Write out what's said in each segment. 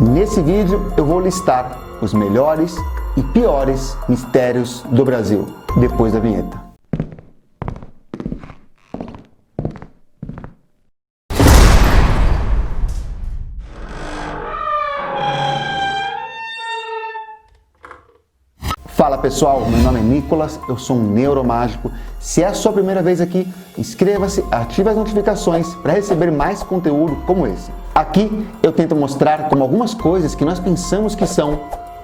Nesse vídeo eu vou listar os melhores e piores mistérios do Brasil, depois da vinheta. Fala pessoal, meu nome é Nicolas, eu sou um neuromágico. Se é a sua primeira vez aqui, inscreva-se, ative as notificações para receber mais conteúdo como esse. Aqui eu tento mostrar como algumas coisas que nós pensamos que são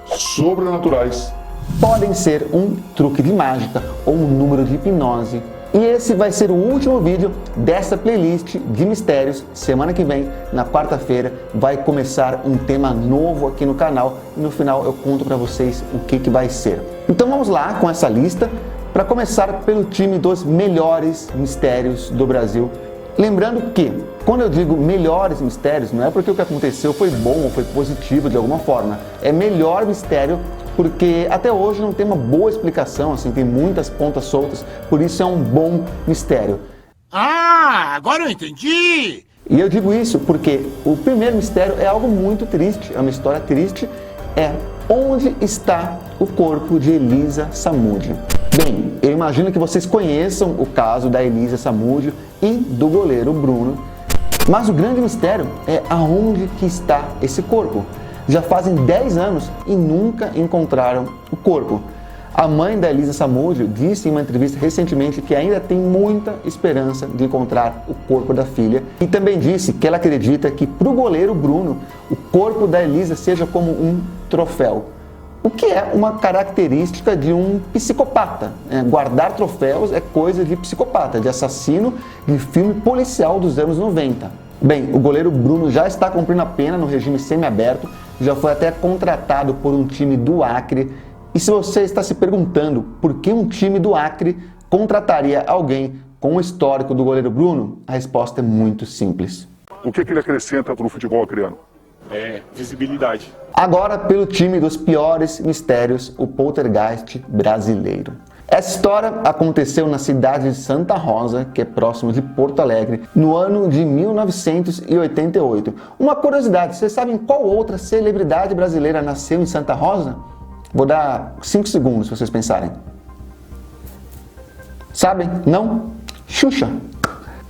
sobrenaturais podem ser um truque de mágica ou um número de hipnose. E esse vai ser o último vídeo dessa playlist de mistérios. Semana que vem, na quarta-feira, vai começar um tema novo aqui no canal e no final eu conto para vocês o que vai ser. Então vamos lá com essa lista, para começar pelo time dos melhores mistérios do Brasil. Lembrando que, quando eu digo melhores mistérios, não é porque o que aconteceu foi bom ou foi positivo de alguma forma. É melhor mistério porque até hoje não tem uma boa explicação, assim, tem muitas pontas soltas, por isso é um bom mistério. Ah, agora eu entendi! E eu digo isso porque o primeiro mistério é algo muito triste, é uma história triste, é onde está o corpo de Elisa Samúdio. Bem, eu imagino que vocês conheçam o caso da Elisa Samúdio e do goleiro Bruno, mas o grande mistério é aonde que está esse corpo. Já fazem 10 anos e nunca encontraram o corpo. A mãe da Elisa Samúdio disse em uma entrevista recentemente que ainda tem muita esperança de encontrar o corpo da filha e também disse que ela acredita que para o goleiro Bruno o corpo da Elisa seja como um troféu. O que é uma característica de um psicopata. Guardar troféus é coisa de psicopata, de assassino de filme policial dos anos 90. Bem, o goleiro Bruno já está cumprindo a pena no regime semiaberto, já foi até contratado por um time do Acre. E se você está se perguntando por que um time do Acre contrataria alguém com o histórico do goleiro Bruno, a resposta é muito simples. O que ele acrescenta para o futebol acreano? Visibilidade. Agora, pelo time dos piores mistérios, o poltergeist brasileiro. Essa história aconteceu na cidade de Santa Rosa, que é próximo de Porto Alegre, no ano de 1988. Uma curiosidade, vocês sabem qual outra celebridade brasileira nasceu em Santa Rosa? Vou dar 5 segundos para vocês pensarem. Sabem? Não? Xuxa.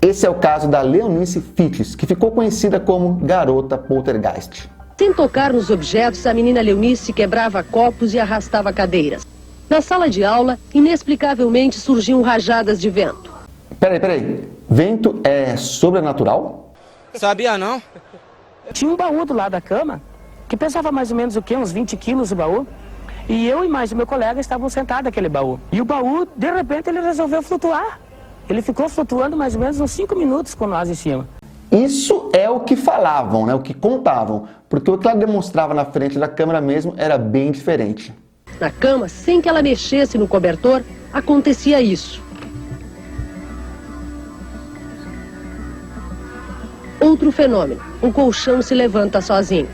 Esse é o caso da Leonice Fites, que ficou conhecida como Garota Poltergeist. Sem tocar nos objetos, a menina Leonice quebrava copos e arrastava cadeiras. Na sala de aula, inexplicavelmente surgiam rajadas de vento. Peraí. Vento é sobrenatural? Sabia não? Tinha um baú do lado da cama, que pesava mais ou menos o quê? Uns 20 quilos o baú. E eu e mais o meu colega estavam sentados naquele baú. E o baú, de repente, ele resolveu flutuar. Ele ficou flutuando mais ou menos uns 5 minutos com nós em cima. Isso é o que falavam, né? O que contavam. Porque o que ela demonstrava na frente da câmera mesmo era bem diferente. Na cama, sem que ela mexesse no cobertor, acontecia isso. Outro fenômeno, o colchão se levanta sozinho.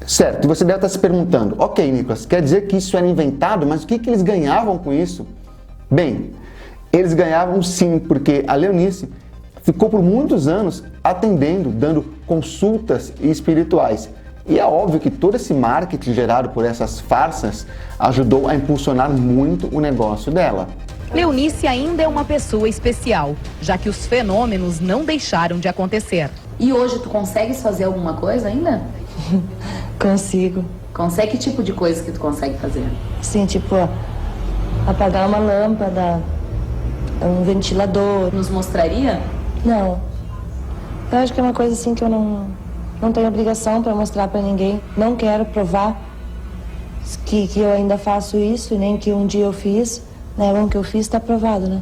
Certo, e você deve estar se perguntando, ok, Nicolas, quer dizer que isso era inventado, mas o que eles ganhavam com isso? Bem, eles ganhavam sim, porque a Leonice ficou por muitos anos atendendo, dando consultas espirituais. E é óbvio que todo esse marketing gerado por essas farsas ajudou a impulsionar muito o negócio dela. Leonice ainda é uma pessoa especial, já que os fenômenos não deixaram de acontecer. E hoje tu consegues fazer alguma coisa ainda? Consigo. Consegue? Que tipo de coisa que tu consegue fazer? Sim, tipo, apagar uma lâmpada, um ventilador. Nos mostraria? Não. Eu acho que é uma coisa assim que eu não tenho obrigação para mostrar para ninguém. Não quero provar que eu ainda faço isso e nem que um dia eu fiz. Né? O que eu fiz está provado, né?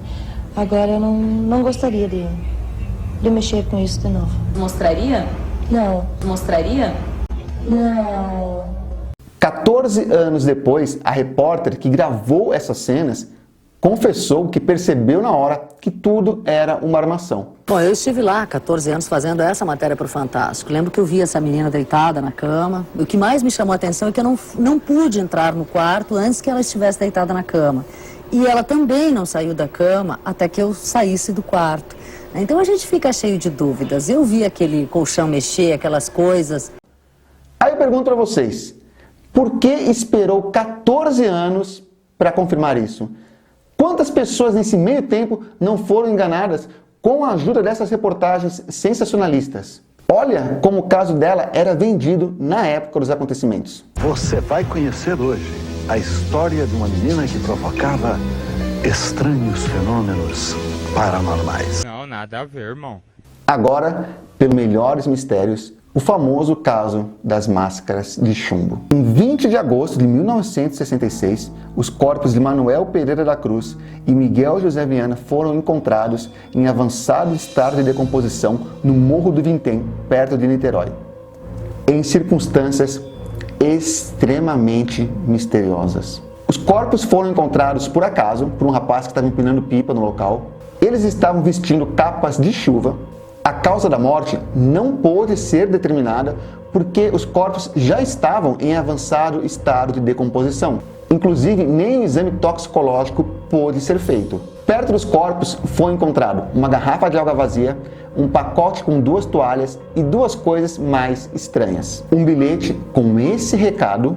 Agora eu não gostaria de mexer com isso de novo. Mostraria? Não. Mostraria? Não. 14 anos depois, a repórter que gravou essas cenas confessou que percebeu na hora que tudo era uma armação. Bom, eu estive lá há 14 anos fazendo essa matéria para o Fantástico. Lembro que eu vi essa menina deitada na cama. O que mais me chamou a atenção é que eu não pude entrar no quarto antes que ela estivesse deitada na cama. E ela também não saiu da cama até que eu saísse do quarto. Então a gente fica cheio de dúvidas. Eu vi aquele colchão mexer, aquelas coisas. Aí eu pergunto para vocês, por que esperou 14 anos para confirmar isso? Quantas pessoas nesse meio tempo não foram enganadas com a ajuda dessas reportagens sensacionalistas? Olha como o caso dela era vendido na época dos acontecimentos. Você vai conhecer hoje a história de uma menina que provocava estranhos fenômenos paranormais. Não, nada a ver, irmão. Agora, pelo Melhores Mistérios, o famoso caso das máscaras de chumbo. Em 20 de agosto de 1966, os corpos de Manuel Pereira da Cruz e Miguel José Viana foram encontrados em avançado estado de decomposição no Morro do Vintém, perto de Niterói, em circunstâncias extremamente misteriosas. Os corpos foram encontrados por acaso por um rapaz que estava empinando pipa no local. Eles estavam vestindo capas de chuva. A causa da morte não pôde ser determinada porque os corpos já estavam em avançado estado de decomposição. Inclusive, nem o exame toxicológico pôde ser feito. Perto dos corpos foi encontrado uma garrafa de água vazia, um pacote com 2 toalhas e 2 coisas mais estranhas. Um bilhete com esse recado: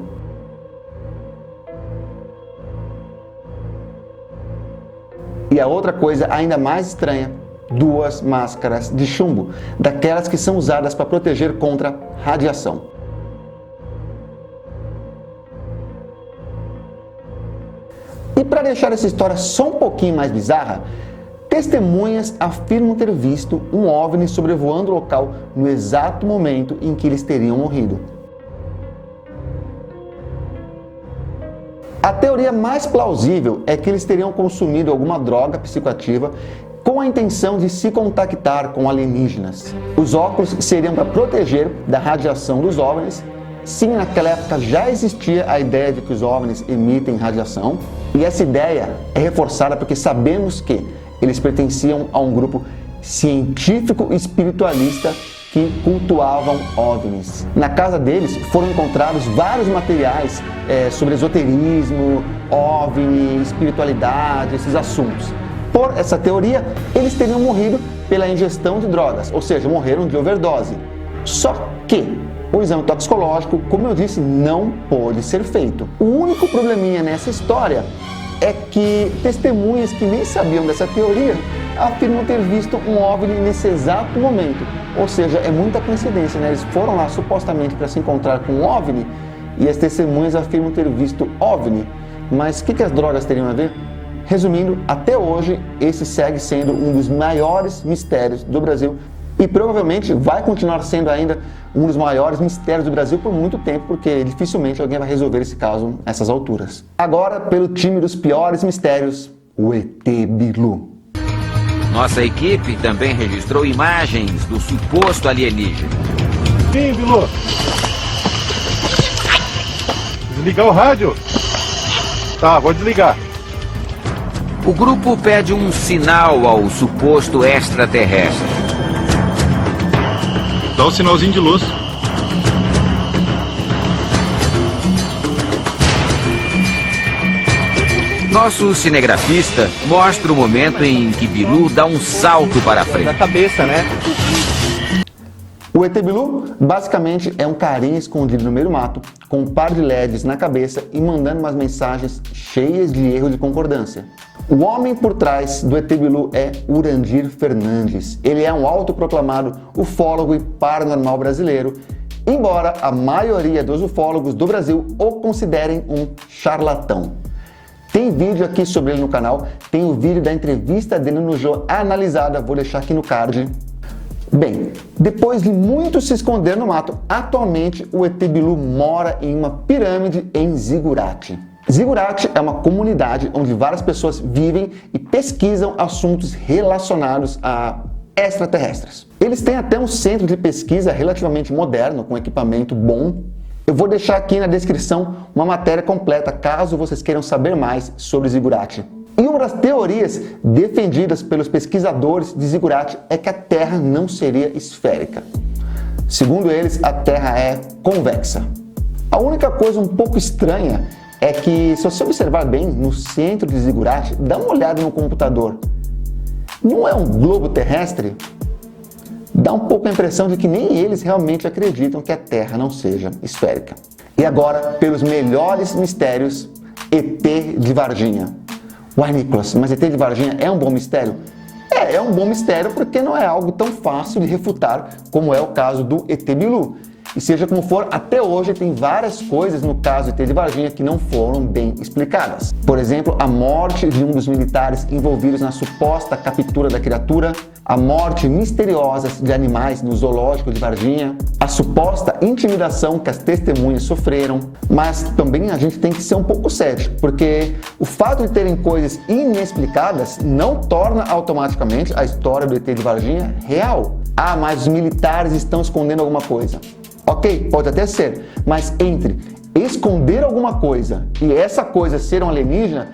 e a outra coisa ainda mais estranha, 2 máscaras de chumbo, daquelas que são usadas para proteger contra radiação. E para deixar essa história só um pouquinho mais bizarra, testemunhas afirmam ter visto um OVNI sobrevoando o local no exato momento em que eles teriam morrido. A teoria mais plausível é que eles teriam consumido alguma droga psicoativa com a intenção de se contactar com alienígenas. Os óculos seriam para proteger da radiação dos OVNIs. Sim, naquela época já existia a ideia de que os OVNIs emitem radiação, e essa ideia é reforçada porque sabemos que eles pertenciam a um grupo científico espiritualista que cultuavam OVNIs. Na casa deles foram encontrados vários materiais sobre esoterismo, OVNI, espiritualidade, esses assuntos. Por essa teoria, eles teriam morrido pela ingestão de drogas, ou seja, morreram de overdose. Só que o exame toxicológico, como eu disse, não pôde ser feito. O único probleminha nessa história é que testemunhas que nem sabiam dessa teoria afirmam ter visto um OVNI nesse exato momento. Ou seja, é muita coincidência, né? Eles foram lá supostamente para se encontrar com um OVNI e as testemunhas afirmam ter visto OVNI. Mas o que as drogas teriam a ver? Resumindo, até hoje, esse segue sendo um dos maiores mistérios do Brasil e provavelmente vai continuar sendo ainda um dos maiores mistérios do Brasil por muito tempo, porque dificilmente alguém vai resolver esse caso nessas alturas. Agora, pelo time dos piores mistérios, o ET Bilu. Nossa equipe também registrou imagens do suposto alienígena. Sim, Bilu. Desligar o rádio? Tá, vou desligar. O grupo pede um sinal ao suposto extraterrestre. Dá um sinalzinho de luz. Nosso cinegrafista mostra o momento em que Bilu dá um salto para frente. Da cabeça, né? O ET Bilu basicamente é um carinha escondido no meio do mato, com um par de LEDs na cabeça e mandando umas mensagens cheias de erro de concordância. O homem por trás do ET Bilu é Urandir Fernandes. Ele é um autoproclamado ufólogo e paranormal brasileiro, embora a maioria dos ufólogos do Brasil o considerem um charlatão. Tem vídeo aqui sobre ele no canal, tem o vídeo da entrevista dele no Jô Analisada, vou deixar aqui no card. Bem, depois de muito se esconder no mato, atualmente o ET Bilu mora em uma pirâmide em Zigurate. Zigurate é uma comunidade onde várias pessoas vivem e pesquisam assuntos relacionados a extraterrestres. Eles têm até um centro de pesquisa relativamente moderno, com equipamento bom. Eu vou deixar aqui na descrição uma matéria completa, caso vocês queiram saber mais sobre Zigurate. E uma das teorias defendidas pelos pesquisadores de Zigurate é que a Terra não seria esférica. Segundo eles, a Terra é convexa. A única coisa um pouco estranha é que, se você observar bem, no centro de Zigurate, dá uma olhada no computador. Não é um globo terrestre? Dá um pouco a impressão de que nem eles realmente acreditam que a Terra não seja esférica. E agora, pelos melhores mistérios, ET de Varginha. Uai, Nicolas, mas ET de Varginha é um bom mistério? É um bom mistério porque não é algo tão fácil de refutar como é o caso do ET Bilu. E seja como for, até hoje tem várias coisas no caso do ET de Varginha que não foram bem explicadas. Por exemplo, a morte de um dos militares envolvidos na suposta captura da criatura, a morte misteriosa de animais no zoológico de Varginha, a suposta intimidação que as testemunhas sofreram. Mas também a gente tem que ser um pouco cético, porque o fato de terem coisas inexplicadas não torna automaticamente a história do ET de Varginha real. Ah, mas os militares estão escondendo alguma coisa. Ok, pode até ser, mas entre esconder alguma coisa e essa coisa ser um alienígena,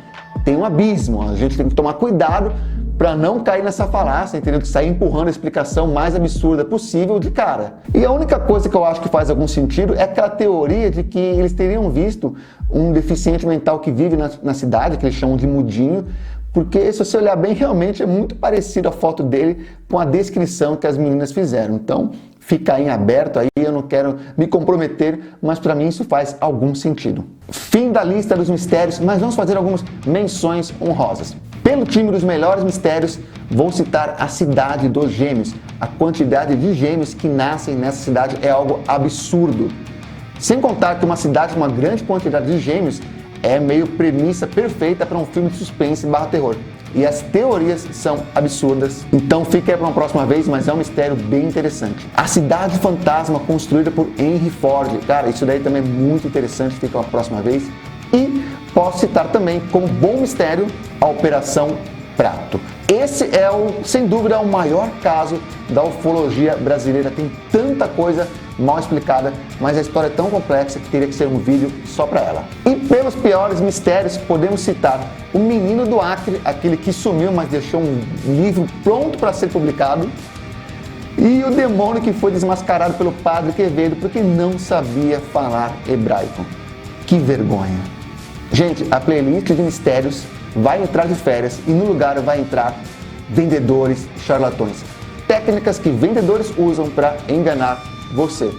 tem um abismo. A gente tem que tomar cuidado para não cair nessa falácia, entendeu? De sair empurrando a explicação mais absurda possível de cara. E a única coisa que eu acho que faz algum sentido é aquela teoria de que eles teriam visto um deficiente mental que vive na cidade, que eles chamam de mudinho, porque se você olhar bem, realmente é muito parecido a foto dele com a descrição que as meninas fizeram. Então, fica em aberto aí, eu não quero me comprometer, mas para mim isso faz algum sentido. Fim da lista dos mistérios, mas vamos fazer algumas menções honrosas. Pelo time dos melhores mistérios, vou citar a cidade dos gêmeos. A quantidade de gêmeos que nascem nessa cidade é algo absurdo. Sem contar que uma cidade com uma grande quantidade de gêmeos é meio premissa perfeita para um filme de suspense / terror. E as teorias são absurdas. Então fica aí para uma próxima vez, mas é um mistério bem interessante. A cidade fantasma construída por Henry Ford. Cara, isso daí também é muito interessante, fica para uma próxima vez. E posso citar também como bom mistério a Operação Prato. Esse é, sem dúvida, o maior caso da ufologia brasileira. Tem tanta coisa mal explicada, mas a história é tão complexa que teria que ser um vídeo só para ela. E pelos piores mistérios, podemos citar o menino do Acre, aquele que sumiu, mas deixou um livro pronto para ser publicado, e o demônio que foi desmascarado pelo padre Quevedo porque não sabia falar hebraico. Que vergonha! Gente, a playlist de mistérios vai entrar de férias e no lugar vai entrar vendedores charlatões. Técnicas que vendedores usam para enganar você.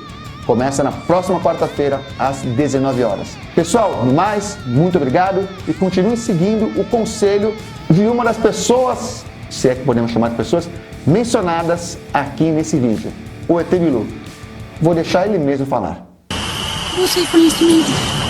Começa na próxima quarta-feira, às 19 horas. Pessoal, no mais, muito obrigado e continue seguindo o conselho de uma das pessoas, se é que podemos chamar de pessoas, mencionadas aqui nesse vídeo, o ET Bilu. Vou deixar ele mesmo falar. Você conhece mesmo?